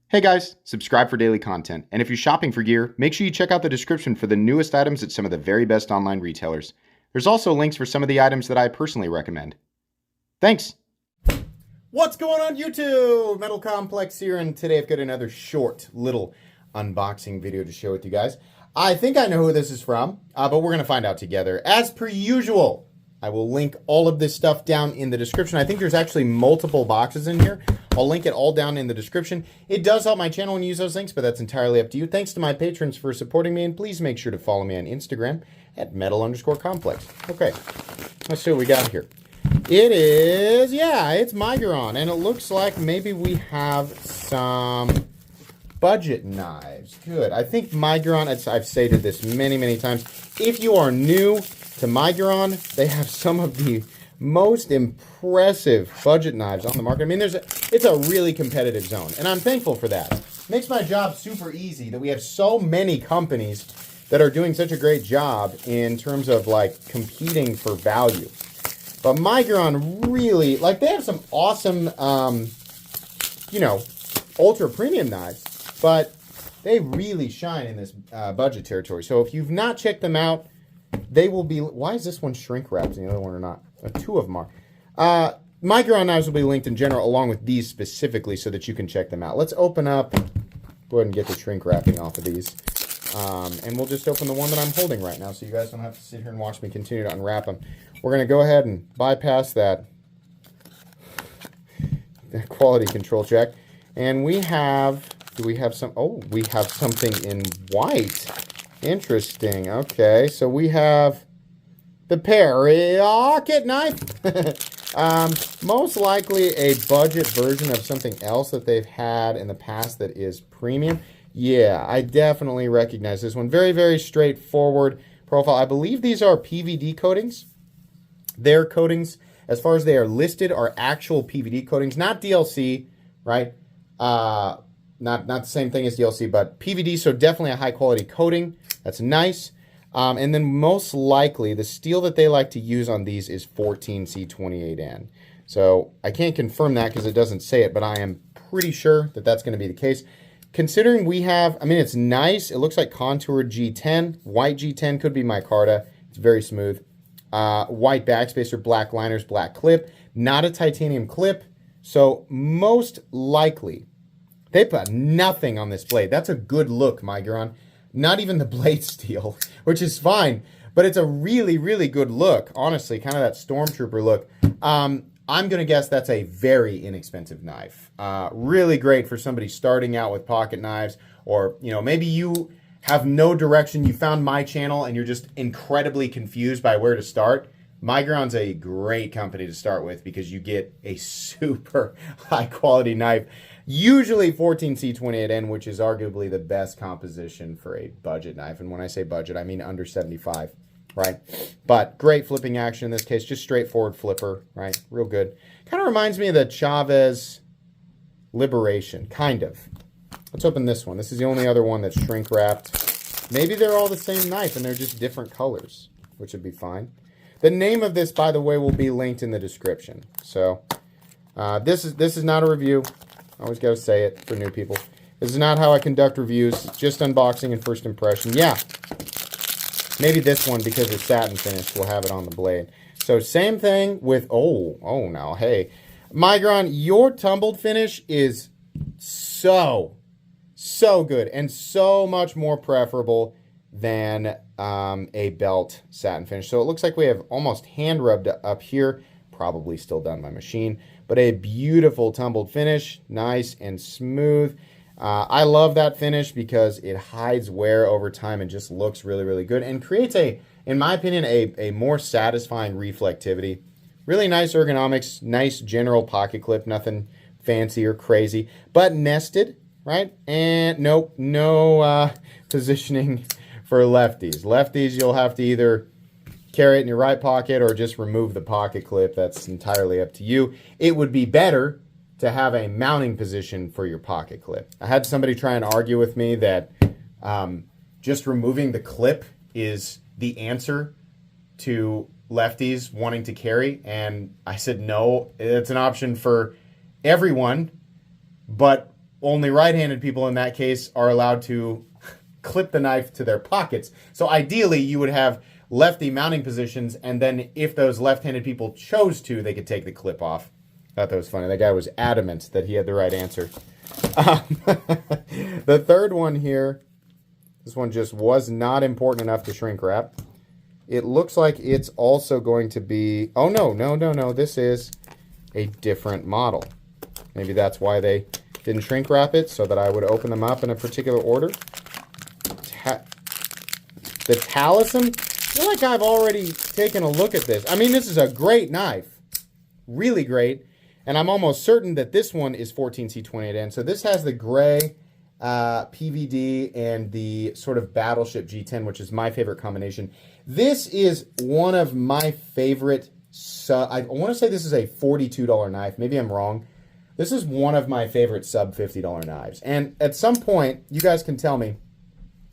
Hey guys, subscribe for daily content. And if you're shopping for gear, make sure you check out the description for the newest items at some of the very best online retailers. There's also links for some of the items that I personally recommend. Thanks! What's going on YouTube? Metal Complex here, and today I've got another short little unboxing video to share with you guys. I think I know who this is from, but we're going to find out together. As per usual, I will link all of this stuff down in the description. I think there's actually multiple boxes in here. I'll link it all down in the description. It does help my channel when you use those links, but that's entirely up to you. Thanks to my patrons for supporting me, and please make sure to follow me on Instagram at metal_complex. Okay, let's see what we got here. It is, it's Miguron, and it looks like maybe we have some budget knives. Good. I think Miguron, I've stated this many, many times, if you are new to Miguron, they have some of the most impressive budget knives on the market. I mean, it's a really competitive zone, and I'm thankful for that. It makes my job super easy that we have so many companies that are doing such a great job in terms of like competing for value. But Miguron really, like, they have some awesome, ultra premium knives, but they really shine in this budget territory. So if you've not checked them out, they will be. Why is this one shrink wrapped and the other one are not? Two of them are. Miguron knives will be linked in general along with these specifically so that you can check them out. Let's open up. Go ahead and get the shrink wrapping off of these. And we'll just open the one that I'm holding right now so you guys don't have to sit here and watch me continue to unwrap them. We're going to go ahead and bypass that quality control check. And we have, do we have some, oh, we have something in white. Interesting. Okay, so we have the pocket knife. Most likely a budget version of something else that they've had in the past that is premium. Yeah, I definitely recognize this one. Very, very straightforward profile. I believe these are PVD coatings. Their coatings, as far as they are listed, are actual PVD coatings, not DLC, right? Not the same thing as DLC, but PVD, so definitely a high-quality coating. That's nice. And then most likely, the steel that they like to use on these is 14C28N. So I can't confirm that because it doesn't say it, but I am pretty sure that that's going to be the case. Considering we have, I mean, it's nice. It looks like contoured G10. White G10 could be micarta. It's very smooth. White backspacer, black liners, black clip. Not a titanium clip. So most likely, they put nothing on this blade. That's a good look, Miguron. Not even the blade steel, which is fine. But it's a really, really good look. Honestly, kind of that Stormtrooper look. I'm going to guess that's a very inexpensive knife. Really great for somebody starting out with pocket knives. Or, maybe you have no direction. You found my channel and you're just incredibly confused by where to start. Miguron's a great company to start with because you get a super high quality knife. Usually 14C28N, which is arguably the best composition for a budget knife. And when I say budget, I mean under 75, right? But great flipping action in this case, just straightforward flipper, right? Real good. Kind of reminds me of the Chavez Liberation, kind of. Let's open this one. This is the only other one that's shrink wrapped. Maybe they're all the same knife and they're just different colors, which would be fine. The name of this, by the way, will be linked in the description. So this is not a review. I always got to say it for new people. This is not how I conduct reviews. It's just unboxing and first impression. Yeah, maybe this one, because it's satin finish, will have it on the blade. So same thing with, now, hey. Miguron, your tumbled finish is so good and so much more preferable than a belt satin finish. So it looks like we have almost hand rubbed up here, probably still done by machine, but a beautiful tumbled finish, nice and smooth. I love that finish because it hides wear over time and just looks really, really good and creates in my opinion, a more satisfying reflectivity. Really nice ergonomics, nice general pocket clip, nothing fancy or crazy, but nested, right? And no positioning for lefties. Lefties, you'll have to either carry it in your right pocket or just remove the pocket clip. That's entirely up to you. It would be better to have a mounting position for your pocket clip. I had somebody try and argue with me that just removing the clip is the answer to lefties wanting to carry, and I said no, it's an option for everyone, but only right-handed people in that case are allowed to clip the knife to their pockets. So ideally, you would have lefty mounting positions, and then if those left-handed people chose to, they could take the clip off. Thought that was funny. That guy was adamant that he had the right answer. The third one here, this one just was not important enough to shrink wrap. It looks like it's also going to be, oh no, this is a different model. Maybe that's why they didn't shrink wrap it, so that I would open them up in a particular order. The Talisman, I feel like I've already taken a look at this. I mean, this is a great knife, really great, and I'm almost certain that this one is 14C28N. So this has the gray PVD and the sort of Battleship G10, which is my favorite combination. This is one of my favorite, I want to say this is a $42 knife. Maybe I'm wrong. This is one of my favorite sub $50 knives. And at some point, you guys can tell me,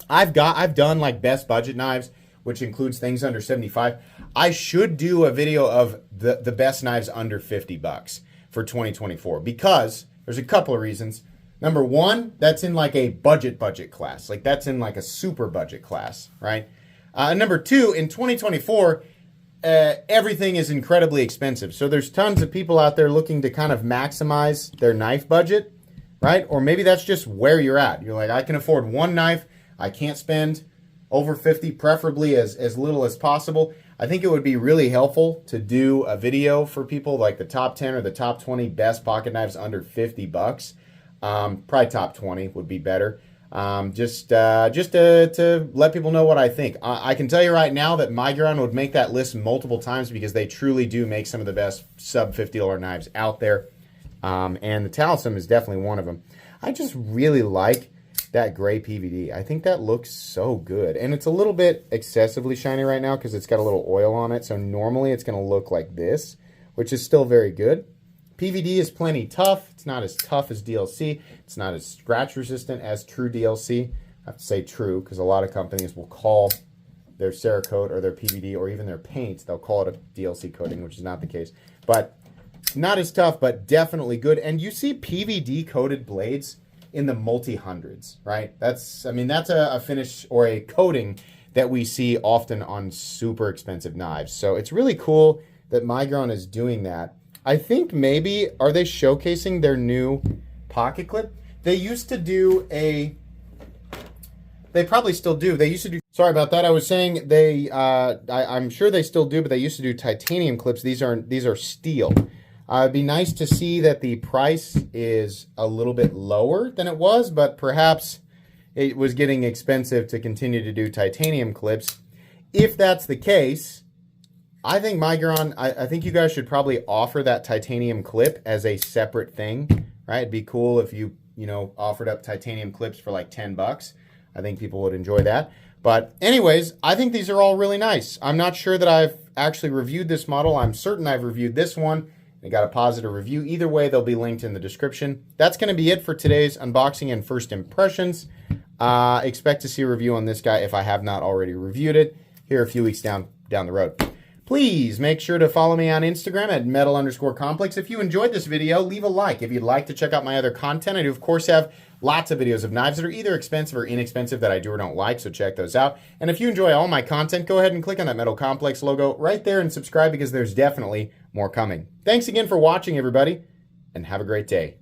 I've done like best budget knives, which includes things under 75. I should do a video of the best knives under 50 bucks for 2024, because there's a couple of reasons. Number one, that's in like a budget class. Like that's in like a super budget class, right? Number two, in 2024, everything is incredibly expensive. So there's tons of people out there looking to kind of maximize their knife budget, right? Or maybe that's just where you're at. You're like, I can afford one knife. I can't spend over 50, preferably as little as possible. I think it would be really helpful to do a video for people like the top 10 or the top 20 best pocket knives under 50 bucks. Probably top 20 would be better. Just to let people know what I think. I can tell you right now that Miguron would make that list multiple times because they truly do make some of the best sub $50 knives out there. And the Talisman is definitely one of them. I just really like that gray PVD. I think that looks so good. And it's a little bit excessively shiny right now because it's got a little oil on it. So normally it's going to look like this, which is still very good. PVD is plenty tough. It's not as tough as DLC. It's not as scratch resistant as true DLC. I have to say true because a lot of companies will call their Cerakote or their PVD or even their paint, they'll call it a DLC coating, which is not the case. But not as tough, but definitely good. And you see PVD coated blades in the multi-hundreds, right? That's a finish or a coating that we see often on super expensive knives. So it's really cool that Miguron is doing that. I think maybe, are they showcasing their new pocket clip? They used to do they probably still do. They used to do, sorry about that. I was saying I'm sure they still do, but they used to do titanium clips. These are steel. It'd be nice to see that the price is a little bit lower than it was, but perhaps it was getting expensive to continue to do titanium clips. If that's the case, I think Miguron, I think you guys should probably offer that titanium clip as a separate thing, right? It'd be cool if you offered up titanium clips for like 10 bucks. I think people would enjoy that. But anyways, I think these are all really nice. I'm not sure that I've actually reviewed this model. I'm certain I've reviewed this one. They got a positive review. Either way, they'll be linked in the description. That's going to be it for today's unboxing and first impressions. Expect to see a review on this guy if I have not already reviewed it here a few weeks down the road. Please make sure to follow me on Instagram at metal_complex. If you enjoyed this video, leave a like. If you'd like to check out my other content, I do, of course, have lots of videos of knives that are either expensive or inexpensive that I do or don't like, so check those out. And if you enjoy all my content, go ahead and click on that Metal Complex logo right there and subscribe because there's definitely more coming. Thanks again for watching, everybody, and have a great day.